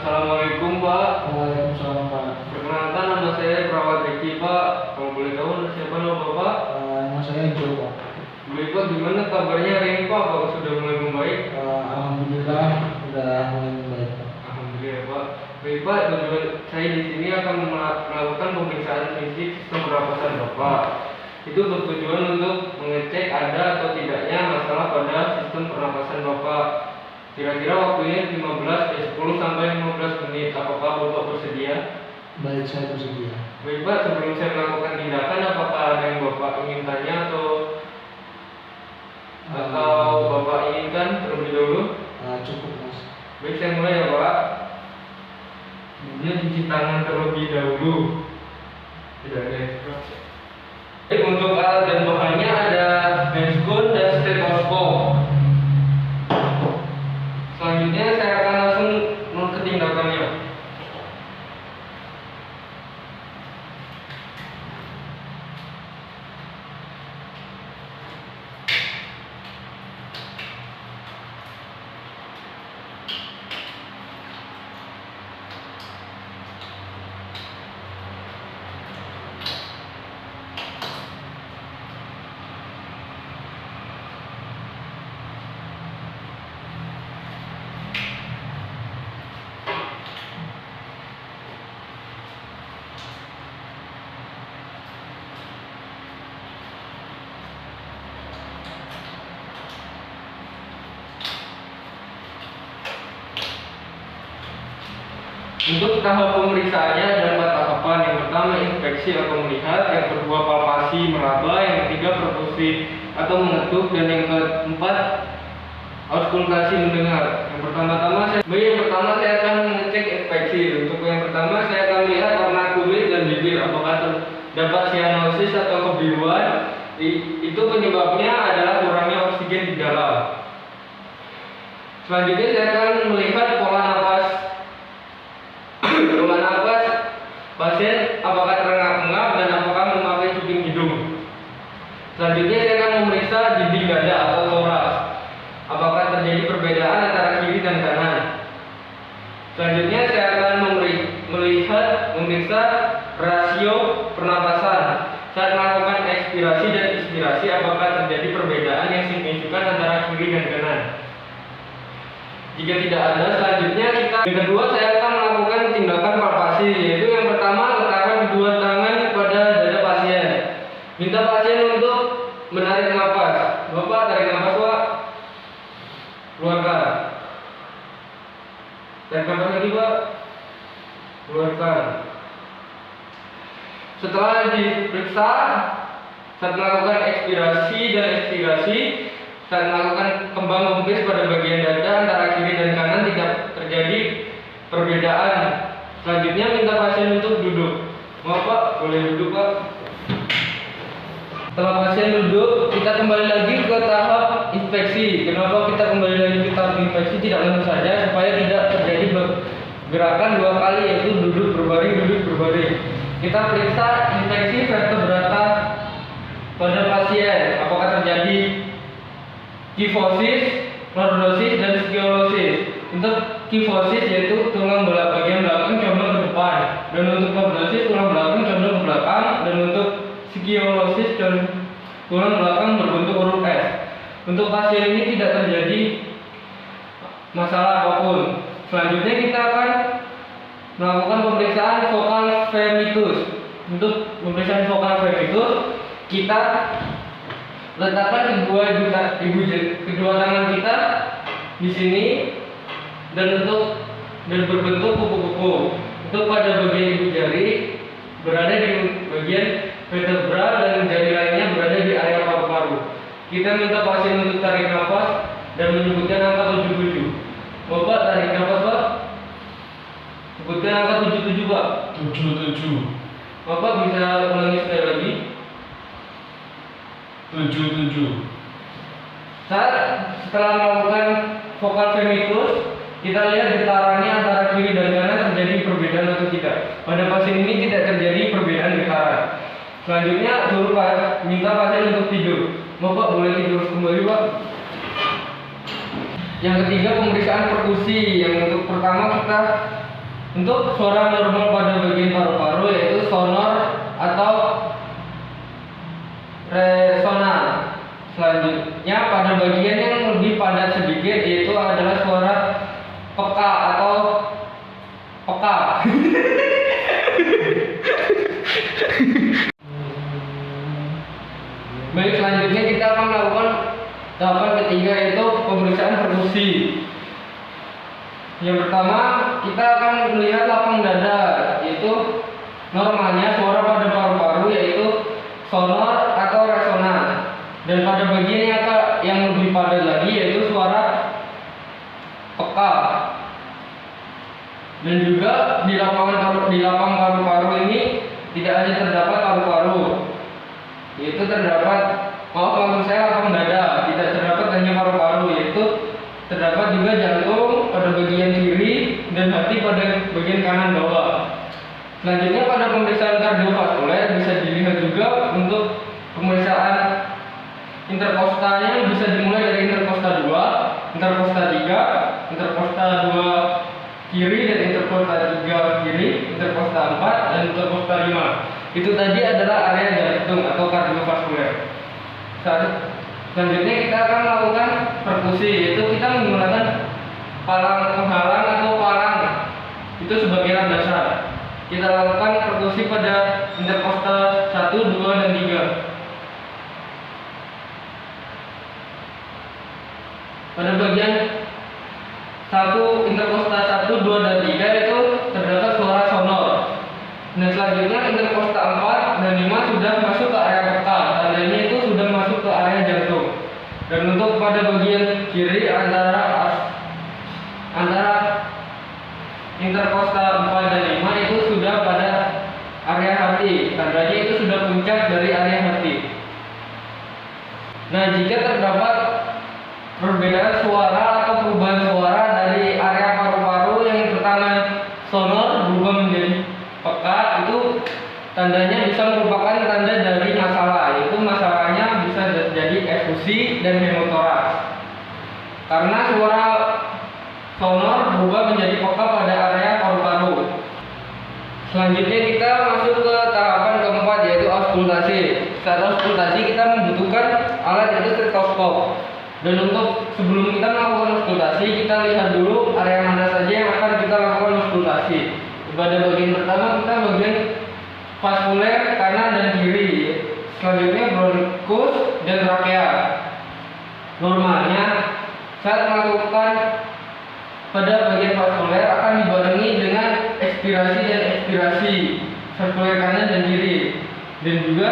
Assalamualaikum Pak. Waalaikumsalam Pak. Perkenalkan nama saya Perawat Riki Pak. Kalau boleh tahu siapa nama Bapak? Nama saya Jo Pak. Boleh Pak, gimana kabarnya hari ini Pak? Apakah sudah mulai membaik? Alhamdulillah sudah mulai membaik Pak. Alhamdulillah Pak. Baik Pak, tujuan saya di sini akan melakukan pemeriksaan fisik sistem pernapasan Bapak. Itu bertujuan untuk mengecek ada atau tidaknya masalah pada sistem pernapasan Bapak. Kira-kira waktunya 10 sampai 15 menit. Apakah Bapak bersedia? Baik, saya bersedia. Baik Pak, sebelum saya melakukan tindakan, apakah ada yang Bapak ingin tanya atau Bapak inginkan terlebih dahulu? Cukup Mas. Baik, saya mulai ya Pak. Kemudian cuci tangan terlebih dahulu. Tidak ada instruksi. Baik, untuk alat dan bahannya ada meskun dan stetoskop. Selanjutnya saya akan langsung ke tindakannya. Untuk tahap pemeriksaannya ada 4 tahapan. Yang pertama inspeksi atau melihat, yang kedua palpasi meraba, yang ketiga perkusi atau mengetuk, dan yang keempat auskultasi mendengar. Yang pertama saya akan mengecek inspeksi. Untuk yang pertama saya akan melihat warna kulit dan bibir, apakah terdapat sianosis atau kebiruan. Itu penyebabnya adalah kurangnya oksigen di dalam. Selanjutnya saya akan melihat pola napas pasien, apakah terengah-engah dan apakah memakai cuping hidung. Selanjutnya saya akan memeriksa dinding dada atau toraks, apakah terjadi perbedaan antara kiri dan kanan. Selanjutnya saya akan memeriksa rasio pernapasan saat melakukan ekspirasi dan inspirasi, apakah terjadi perbedaan yang signifikan antara kiri dan kanan. Jika tidak ada, selanjutnya yang kedua saya akan melakukan tindakan palpasi, yaitu yang pertama letakkan kedua tangan pada dada pasien. Minta pasien untuk menarik nafas. Bapak tarik nafas Pak. Keluarkan. Tarik nafas lagi Pak. Keluarkan. Setelah diperiksa, saat melakukan ekspirasi dan ekspirasi, saat melakukan kembang kempis pada bagian dada antara kiri dan kanan tidak terjadi perbedaan. Selanjutnya minta pasien untuk duduk. Maaf Pak, boleh duduk Pak. Setelah pasien duduk, kita kembali lagi ke tahap inspeksi. Kenapa kita kembali lagi ke tahap inspeksi? Tidak langsung saja, supaya tidak terjadi gerakan 2 kali, yaitu duduk berbaring. Kita periksa inspeksi vertebrata pada pasien, apakah terjadi kifosis, lordosis, dan skiolosis. Untuk kifosis yaitu tulang bagian belakang condong ke depan, dan untuk lordosis tulang belakang condong ke belakang, dan untuk skiolosis tulang belakang berbentuk huruf S. Untuk pasien ini tidak terjadi masalah apapun. Selanjutnya kita akan melakukan pemeriksaan vokal femitus. Untuk pemeriksaan vokal femitus, kita letakkan kedua tangan kita di sini dan berbentuk kupu-kupu. Untuk pada bagian ibu jari berada di bagian vertebra dan jari lainnya berada di area paru-paru. Kita minta pasien untuk tarik nafas dan menyebutkan angka 77. Bapak tarik nafas Pak. Sebutkan angka 77 Pak. 77. Bapak bisa ulangi sekali lagi. 77. Setelah melakukan vokal femitus, kita lihat getarannya antara kiri dan kanan terjadi perbedaan atau tidak. Pada pasien ini tidak terjadi perbedaan getaran. Selanjutnya minta pasien untuk tidur. Bapak boleh tidur kembali Pak. Yang ketiga pemeriksaan perkusi. Yang untuk pertama kita Untuk suara normal pada bagian paru-paru yaitu sonor atau resonan. Selanjutnya pada bagian yang lebih padat sedikit yaitu adalah suara peka atau peka. Baik, selanjutnya kita akan melakukan tahapan ketiga yaitu pemeriksaan perkusi. Yang pertama kita akan melihat lapang dada, yaitu normalnya suara pada paru-paru yaitu sonor atau resonan, dan pada bagian yang lebih padat lagi yaitu suara peka. Dan juga di lapang paru-paru ini tidak hanya terdapat paru-paru, yaitu terdapat maksud saya lapang dada, tidak terdapat hanya paru-paru, yaitu terdapat juga jantung pada bagian kiri dan hati pada bagian kanan bawah. Selanjutnya pada pemeriksaan kardiovaskuler bisa dilihat juga untuk pemeriksaan interkostalnya bisa dimulai dari interkostal 2, interkostal 3, interkostal 2 kiri dan interkostal 3 kiri, interkostal 4 dan interkostal 5. Itu tadi adalah area jantung atau kardiovaskuler. Selanjutnya kita akan melakukan perkusi, yaitu kita menggunakan palang penghalang atau palang itu sebagai alat dasar. Kita lakukan perkusi pada interkostal 1, 2, dan 3. Pada bagian 1 interkostal 1, 2, dan 3 itu terdapat suara sonor. Dan selanjutnya interkostal 4 dan 5 sudah masuk ke area peka, tandanya itu sudah masuk ke area jantung. Dan untuk pada bagian kiri antara interkostal 4 dan 5 itu sudah pada area hati, tandanya itu sudah puncak dari area hati. Nah, jika terdapat perbedaan suara atau perubahan suara dari area paru-paru yang pertama sonor berubah menjadi peka, itu tandanya bisa merupakan tanda dari masalah, yaitu masalahnya bisa terjadi efusi dan hemotoraks. Karena suara sonor berubah menjadi peka pada area paru-paru. Selanjutnya kita masuk ke tahapan keempat yaitu auskultasi. Saat auskultasi kita membutuhkan alat yaitu stetoskop. Dan untuk sebelum kita melakukan auskultasi, kita lihat dulu area mana saja yang akan kita lakukan auskultasi. Pada bagian pertama kita bagian vaskuler kanan dan kiri. Selanjutnya bronkus dan trakea. Normalnya saat melakukan pada bagian vaskuler akan dibarengi dengan ekspirasi dan ekspirasi vaskuler kanan dan kiri. Dan juga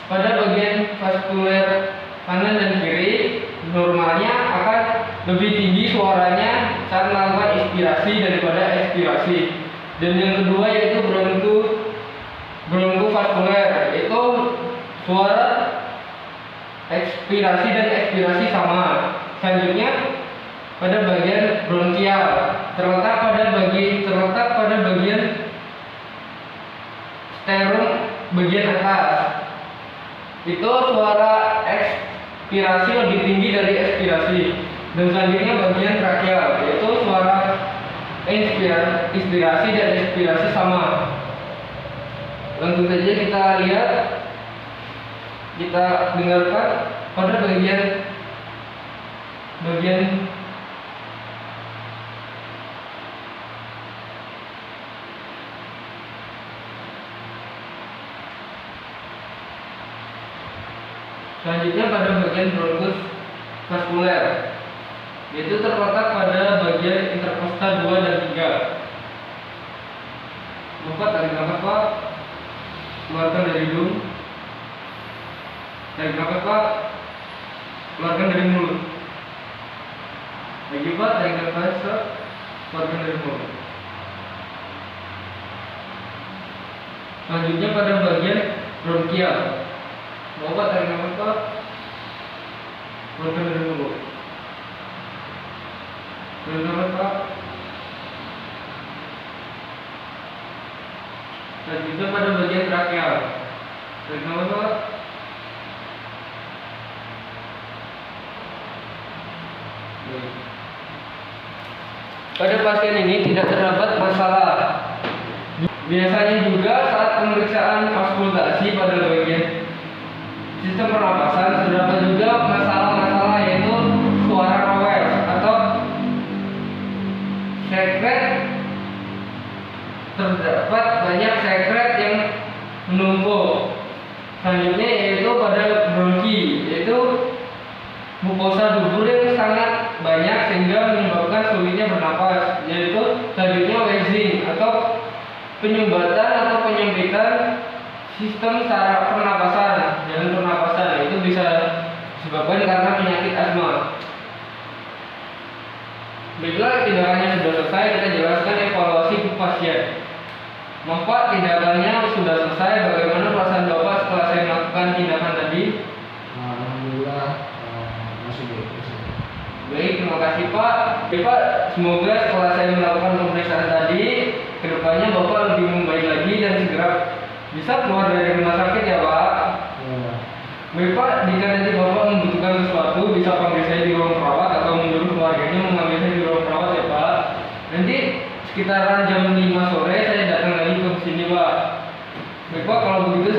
pada bagian vaskuler kanan dan kiri normalnya akan lebih tinggi suaranya saat melakukan inspirasi daripada ekspirasi. Dan yang kedua yaitu bronkuvaskuler, itu suara ekspirasi dan ekspirasi sama. Selanjutnya pada bagian bronkial terletak pada bagian sternum bagian atas. Itu suara ekspirasi lebih tinggi dari ekspirasi. Dan selanjutnya bagian trakeal, yaitu suara inspirasi dan ekspirasi sama. Langsung saja kita lihat, kita dengarkan pada bagian selanjutnya pada bagian bronkus vaskuler, yaitu terletak pada bagian interkostal 2 dan 3. Bapak tarik nafas Pak, keluarkan dari hidung. Tarik nafas Pak, keluarkan dari mulut. Lagi Pak, tarik nafas Pak, keluarkan dari mulut. Selanjutnya pada bagian bronkial. Bapak tarik nafas Pak, keluarkan dari mulut. Tarik nafas Pak. Selanjutnya pada bagian trakeal. Tarik nafas Pak. Pada pasien ini tidak terdapat masalah Biasanya juga saat pemeriksaan auskultasi pada bagian sistem pernapasan terdapat juga masalah-masalah yaitu suara rowel atau sekret. Terdapat banyak sekret yang menumpuk. Selanjutnya yaitu pada bronki, yaitu mukosa dubur yang sangat banyak sehingga menyebabkan sulitnya bernapas. Yaitu selanjutnya wheezing atau penyumbatan atau penyempitan sistem saraf pernapasan, jalan pernapasan. Itu bisa disebabkan karena penyakit asma. Bila tindakannya sudah selesai, kita jelaskan evaluasi ke pasien. Bapak, tindakannya sudah selesai. Bagaimana perasaan Bapak setelah saya melakukan tindakan tadi? Alhamdulillah masih baik. Baik, terima kasih Pak. Oke Pak, semoga setelah saya melakukan pemeriksaan tadi, kedepannya Bapak lebih membaik lagi dan segera bisa keluar dari rumah sakit ya Pak. Ya. Baik Pak, jika nanti Bapak membutuhkan sesuatu, bisa panggil saya di ruang perawat atau menyuruh keluarganya memanggil saya di ruang perawat ya Pak. Nanti sekitaran jam 5 sore saya datang lagi ke sini Pak. Baik Pak, kalau begitu